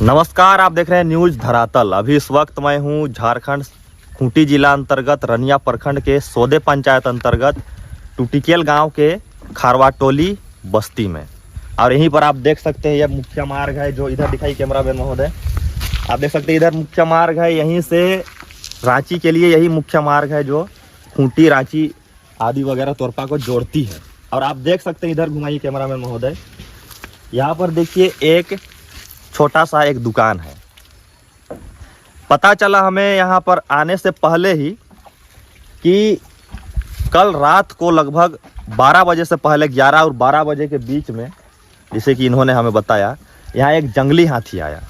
नमस्कार, आप देख रहे हैं न्यूज धरातल। अभी इस वक्त मैं हूं झारखंड खूंटी जिला अंतर्गत रनिया प्रखंड के सोदे पंचायत अंतर्गत टूटीकेल गांव के खारवाटोली बस्ती में। और यहीं पर आप देख सकते हैं यह मुख्य मार्ग है जो इधर दिखाई कैमरामैन महोदय। आप देख सकते हैं इधर मुख्य मार्ग है, यहीं से रांची के लिए यही मुख्य मार्ग है जो खूंटी रांची आदि वगैरह तोरपा को जोड़ती है। और आप देख सकते हैं इधर घुमाइए कैमरामैन महोदय, यहाँ पर देखिए एक छोटा सा एक दुकान है। पता चला हमें यहाँ पर आने से पहले ही कि कल रात को लगभग 12 बजे से पहले 11 और 12 बजे के बीच में, जिसे कि इन्होंने हमें बताया, यहाँ एक जंगली हाथी आया।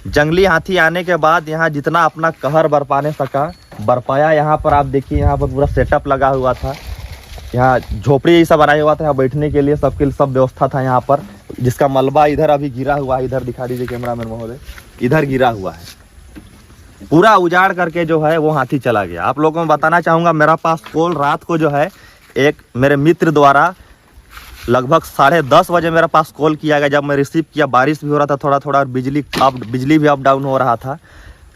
जंगली हाथी आने के बाद यहाँ जितना अपना कहर बरपाने सका बरपाया। यहाँ पर आप देखिए, यहाँ पर पूरा सेटअप लगा हुआ था, यहाँ झोपड़ी जैसा बनाया हुआ था, यहाँ बैठने के लिए सबके सब व्यवस्था था यहाँ पर, जिसका मलबा इधर अभी गिरा हुआ है। इधर दिखा दीजिए कैमरामैन महोदय, इधर गिरा हुआ है। पूरा उजाड़ करके जो है वो हाथी चला गया। आप लोगों को बताना चाहूँगा, मेरा पास कॉल रात को जो है एक मेरे मित्र द्वारा लगभग 10:30 बजे मेरे पास कॉल किया गया। जब मैं रिसीव किया, बारिश भी हो रहा था थोड़ा थोड़ा और बिजली भी अप डाउन हो रहा था।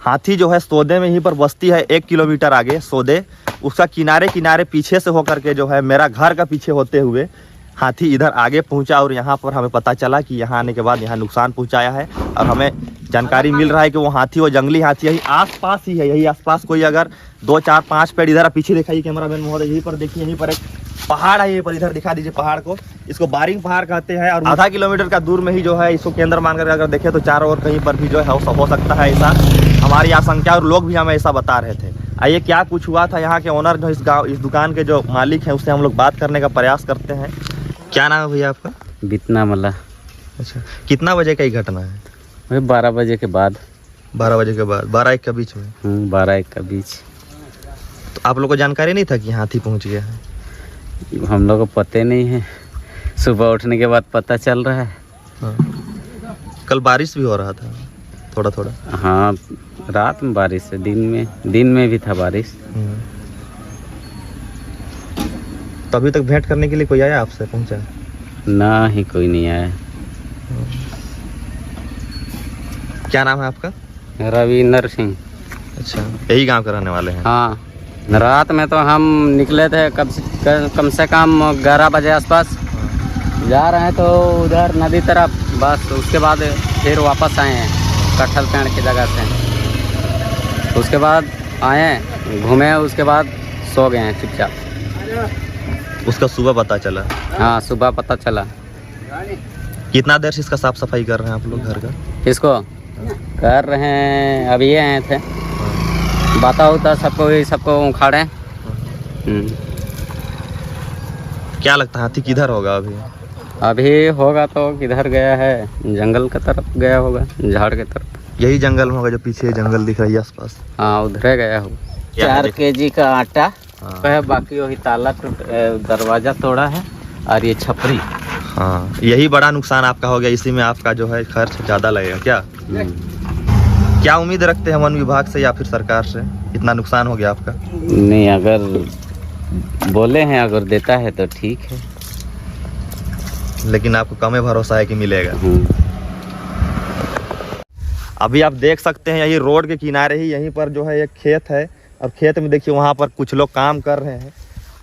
हाथी जो है सोदे में ही पर बस्ती है 1 किलोमीटर आगे सोदे, उसका किनारे किनारे पीछे से होकर के जो है मेरा घर का पीछे होते हुए हाथी इधर आगे पहुंचा। और यहाँ पर हमें पता चला कि यहाँ आने के बाद यहाँ नुकसान पहुंचाया है। और हमें जानकारी मिल रहा है कि वो हाथी, वो जंगली हाथी यही आसपास ही है, यही आसपास कोई अगर 2, 4, 5 पेड़ इधर पीछे दिखाइए कैमरामैन महोदय, यहीं पर देखिए, यहीं पर एक पहाड़ है, यहीं पर इधर दिखा दीजिए पहाड़ को। इसको बारिंग पहाड़ कहते हैं। और आधा किलोमीटर का दूर में ही जो है इसको केंद्र मानकर अगर देखें तो चारों ओर कहीं पर भी जो है हो सकता है ऐसा, हमारी आशंका, और लोग भी हमें ऐसा बता रहे थे। आइए क्या कुछ हुआ था, यहाँ के ओनर जो इस दुकान के जो मालिक हैं उससे हम लोग बात करने का प्रयास करते हैं। क्या नाम है भैया आपका? बितना मला। अच्छा, कितना बजे का ही घटना है? वही 12 बजे के बाद। 12 बजे के बाद, 12-1 के बीच में? 12-1 के बीच। तो आप लोग को जानकारी नहीं था कि हाथी पहुंच गया है? हम लोग को पता नहीं है, सुबह उठने के बाद पता चल रहा है। हाँ। कल बारिश भी हो रहा था थोड़ा थोड़ा? हाँ, रात में बारिश है, दिन में भी था बारिश। तो अभी तक भेंट करने के लिए कोई आया आपसे? पहुंचा ना ही, कोई नहीं आया। क्या नाम है आपका? रविंदर सिंह। अच्छा, यही गांव के रहने वाले हैं? हाँ, रात में तो हम निकले थे कम से कम 11 बजे आसपास। जा रहे हैं तो उधर नदी तरफ, बस उसके बाद फिर वापस आए हैं कटहल पेड़ की जगह से। उसके बाद आए, घूमे, उसके बाद सो गए हैं चुपचाप। उसका सुबह पता चला? हाँ, सुबह पता चला। कितना देर से इसका साफ सफाई कर रहे हैं आप लोग घर का? इसको कर रहे हैं, अभी ये आए थे, बता सबको उखाड़े। क्या लगता है हाथी किधर होगा अभी? अभी होगा तो किधर गया है, जंगल की तरफ गया होगा, झाड़ की तरफ। यही जंगल में होगा जो पीछे जंगल दिख रही है आसपास? हाँ, उधर गया होगा। 4 kg का आटा है, बाकी वही ताला दरवाजा तोड़ा है और ये छपरी। हाँ, यही बड़ा नुकसान आपका हो गया। इसी में आपका जो है खर्च ज़्यादा लगेगा क्या? क्या उम्मीद रखते हैं वन विभाग से या फिर सरकार से? इतना नुकसान हो गया आपका? नहीं, अगर बोले हैं अगर देता है तो ठीक है, लेकिन आपको कम भरोसा है कि मिलेगा। अभी आप देख सकते हैं यही रोड के किनारे ही यहीं पर जो है एक खेत है। और खेत में देखिए वहाँ पर कुछ लोग काम कर रहे हैं।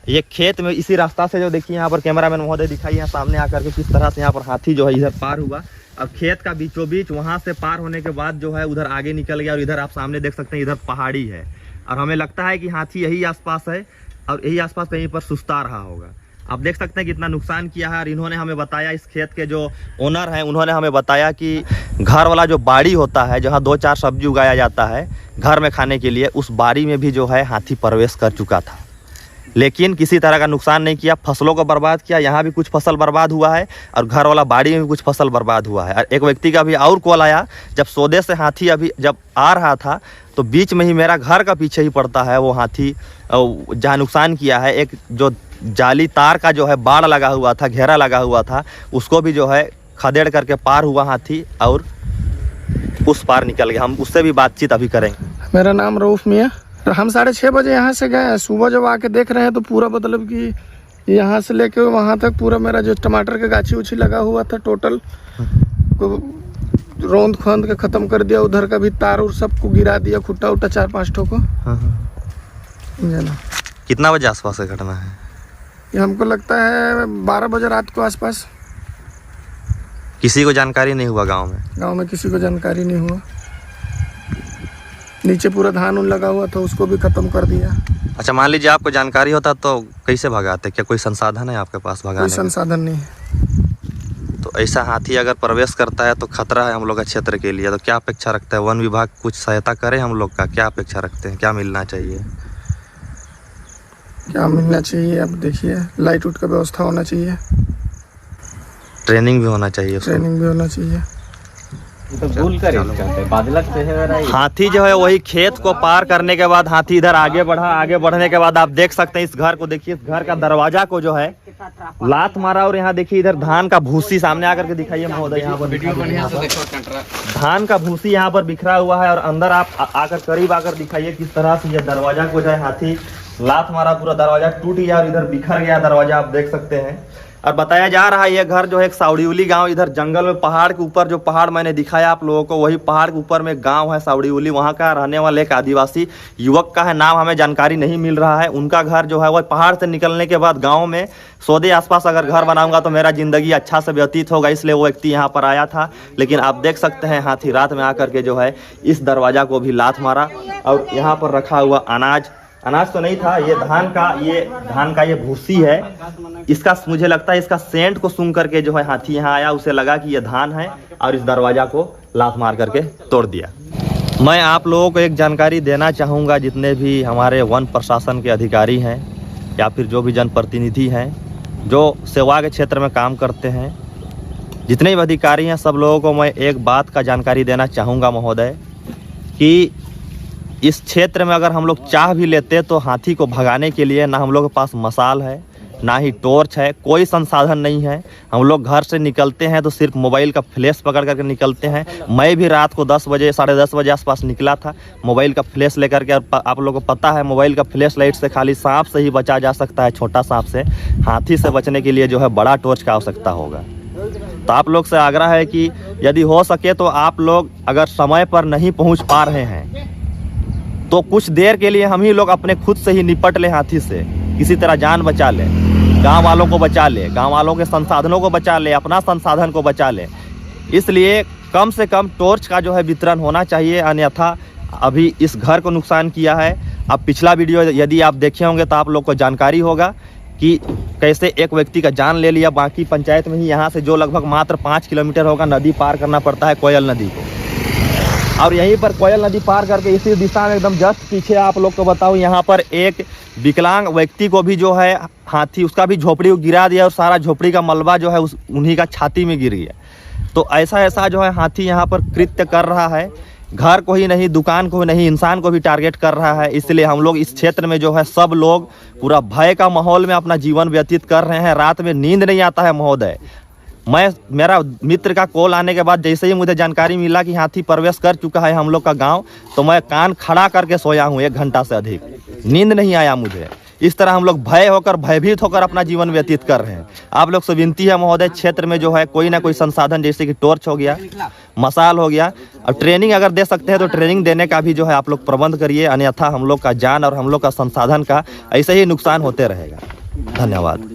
ये खेत में इसी रास्ता से जो देखिए यहाँ पर कैमरामैन महोदय दिखाई है सामने आकर के किस तरह से यहाँ पर हाथी जो है इधर पार हुआ। अब खेत का बीचों बीच वहाँ से पार होने के बाद जो है उधर आगे निकल गया। और इधर आप सामने देख सकते हैं इधर पहाड़ी है। और हमें लगता है कि हाथी यही आसपास है और यही आसपास कहीं पर सुस्ता रहा होगा। आप देख सकते हैं कितना नुकसान किया है। और इन्होंने हमें बताया, इस खेत के जो ओनर हैं उन्होंने हमें बताया कि घर वाला जो बाड़ी होता है जहाँ 2-4 सब्जी उगाया जाता है घर में खाने के लिए, उस बाड़ी में भी जो है हाथी प्रवेश कर चुका था, लेकिन किसी तरह का नुकसान नहीं किया। फसलों को बर्बाद किया, यहाँ भी कुछ फसल बर्बाद हुआ है और घर वाला बाड़ी में भी कुछ फसल बर्बाद हुआ है। और एक व्यक्ति का भी और कॉल आया, जब सौदे से हाथी अभी जब आ रहा था तो बीच में ही मेरा घर का पीछे ही पड़ता है वो हाथी, जहाँ नुकसान किया है। एक जो जाली तार का जो है बाड़ लगा हुआ था, घेरा लगा हुआ था, उसको भी जो है खदेड़ करके पार हुआ हाथी और उस पार निकल गया। हम उससे भी बातचीत अभी करेंगे। मेरा नाम रऊफ मियाँ। हम 6:30 बजे यहाँ से गए। सुबह जब आके देख रहे हैं तो पूरा मतलब कि यहाँ से लेके वहाँ तक पूरा मेरा जो टमाटर का गाछी उछी लगा हुआ था टोटल रौंद खोंद के खत्म कर दिया। उधर का भी तार और सबको गिरा दिया, खुट्टा उट्टा 4-5 ठो को। जाना कितना बजे आसपास का घटना है? ये हमको लगता है 12 बजे रात को आसपास। किसी को जानकारी नहीं हुआ गांव में? गांव में किसी को जानकारी नहीं हुआ। नीचे पूरा धान उन लगा हुआ था, उसको भी खत्म कर दिया। अच्छा, मान लीजिए आपको जानकारी होता तो कैसे भगाते? क्या कोई संसाधन है आपके पास भगाने कोई का? संसाधन नहीं है। तो ऐसा हाथी अगर प्रवेश करता है तो खतरा है हम लोग का क्षेत्र के लिए। तो क्या अपेक्षा रखते हैं? वन विभाग कुछ सहायता करे हम लोग का? क्या अपेक्षा रखते हैं? क्या मिलना चाहिए? क्या मिलना चाहिए? अब देखिए, लाइट उट का व्यवस्था होना चाहिए, ट्रेनिंग भी होना चाहिए उसको। ट्रेनिंग भी होना चाहिए। तो भूल कर हाथी जो है वही खेत को पार करने के बाद हाथी इधर आगे बढ़ा। आगे बढ़ने के बाद आप देख सकते हैं इस घर को देखिए। इस घर का दरवाजा को जो है लात मारा। और यहाँ देखिए इधर धान का भूसी सामने आकर के दिखाइए महोदय। यहाँ पर धान का भूसी यहाँ पर बिखरा हुआ है। और अंदर आप आकर करीब आकर दिखाइए किस तरह से ये दरवाजा को जो है हाथी लात मारा, पूरा दरवाजा टूट गया और इधर बिखर गया दरवाजा, आप देख सकते हैं। और बताया जा रहा है ये घर जो है एक सावड़ीउली गांव, इधर जंगल में पहाड़ के ऊपर, जो पहाड़ मैंने दिखाया आप लोगों को, वही पहाड़ के ऊपर में गांव है सावड़ीउली। वहां का रहने वाले एक आदिवासी युवक का है, नाम हमें जानकारी नहीं मिल रहा है। उनका घर जो है वह पहाड़ से निकलने के बाद गाँव में सौदे आसपास अगर घर बनाऊंगा तो मेरा जिंदगी अच्छा से व्यतीत होगा, इसलिए वो व्यक्ति यहाँ पर आया था। लेकिन आप देख सकते हैं हाथी रात में आकर के जो है इस दरवाजा को भी लात मारा। और यहाँ पर रखा हुआ अनाज तो नहीं था, ये धान का ये भूसी है। इसका मुझे लगता है इसका सेंट को सूंघ करके जो है हाथी यहाँ आया, उसे लगा कि ये धान है और इस दरवाजा को लात मार करके तोड़ दिया। मैं आप लोगों को एक जानकारी देना चाहूँगा, जितने भी हमारे वन प्रशासन के अधिकारी हैं या फिर जो भी जनप्रतिनिधि हैं जो सेवा के क्षेत्र में काम करते हैं, जितने भी अधिकारी हैं, सब लोगों को मैं एक बात का जानकारी देना चाहूँगा महोदय कि इस क्षेत्र में अगर हम लोग चाह भी लेते तो हाथी को भगाने के लिए ना हम लोग के पास मसाल है, ना ही टॉर्च है, कोई संसाधन नहीं है। हम लोग घर से निकलते हैं तो सिर्फ मोबाइल का फ्लैश पकड़ करके निकलते हैं। मैं भी रात को 10 बजे 10:30 बजे आसपास निकला था मोबाइल का फ्लैश लेकर के। और आप लोगों को पता है मोबाइल का फ्लैश लाइट से खाली सांप से ही बचा जा सकता है, छोटा सांप से। हाथी से बचने के लिए जो है बड़ा टॉर्च का आवश्यकता होगा। तो आप लोग से आग्रह है कि यदि हो सके तो आप लोग अगर समय पर नहीं पहुँच पा रहे हैं तो कुछ देर के लिए हम ही लोग अपने खुद से ही निपट ले हाथी से, किसी तरह जान बचा ले, गांव वालों को बचा ले, गांव वालों के संसाधनों को बचा ले, अपना संसाधन को बचा ले। इसलिए कम से कम टॉर्च का जो है वितरण होना चाहिए, अन्यथा अभी इस घर को नुकसान किया है। अब पिछला वीडियो यदि आप देखे होंगे तो आप लोग को जानकारी होगा कि कैसे एक व्यक्ति का जान ले लिया। बाकी पंचायत में ही यहाँ से जो लगभग मात्र 5 किलोमीटर होगा नदी पार करना पड़ता है, कोयल नदी को। और यहीं पर कोयल नदी पार करके इसी दिशा में एकदम जस्ट पीछे आप लोग को बताऊं, यहाँ पर एक विकलांग व्यक्ति को भी जो है हाथी उसका भी झोपड़ी गिरा दिया और सारा झोपड़ी का मलबा जो है उन्हीं का छाती में गिर गया। तो ऐसा जो है हाथी यहाँ पर कृत्य कर रहा है, घर को ही नहीं, दुकान को ही नहीं, इंसान को भी टारगेट कर रहा है। इसलिए हम लोग इस क्षेत्र में जो है सब लोग पूरा भय का माहौल में अपना जीवन व्यतीत कर रहे हैं। रात में नींद नहीं आता है महोदय। मेरा मित्र का कॉल आने के बाद जैसे ही मुझे जानकारी मिला कि हाथी प्रवेश कर चुका है हम लोग का गांव, तो मैं कान खड़ा करके सोया हूं 1 घंटा से अधिक, नींद नहीं आया मुझे। इस तरह हम लोग भयभीत होकर अपना जीवन व्यतीत कर रहे हैं। आप लोग से विनती है महोदय, क्षेत्र में जो है कोई ना कोई संसाधन जैसे कि टॉर्च हो गया, मसाल हो गया, और ट्रेनिंग अगर दे सकते हैं तो ट्रेनिंग देने का भी जो है आप लोग प्रबंध करिए, अन्यथा हम लोग का जान और हम लोग का संसाधन का ऐसे ही नुकसान होते रहेगा। धन्यवाद।